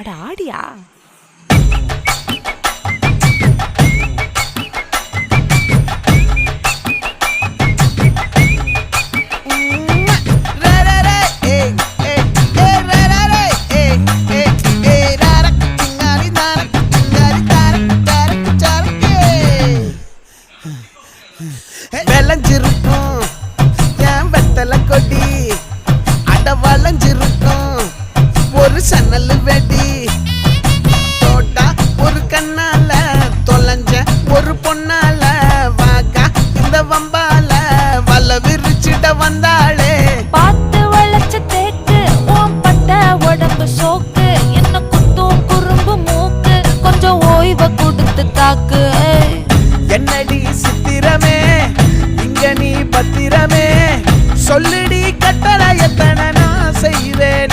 அட ஆடியா? விளைஞ்சிருக்கும் என் வெத்தலை கொடி, அட வளைஞ்சிருக்கும் ஒரு சன்னல் வெடி. தோட்டா ஒரு கண்ணால தொலைஞ்ச ஒரு பொண்ணால வாக்கா இந்த வம்பால வல விரிச்சிட வந்தாளே. பார்த்து வளைச்ச தேக்கு ஓம் பட்ட உடம்பு சோக்கு, என்ன குத்தும் குறும்பு மூக்கு, கொஞ்சம் ஓய்வை கொடுத்து தாக்கு. என்னடி சித்திரமே இங்க நீ பத்திரமே, சொல்லுடி கட்டளை எத்தனை நான் செய்வேன்.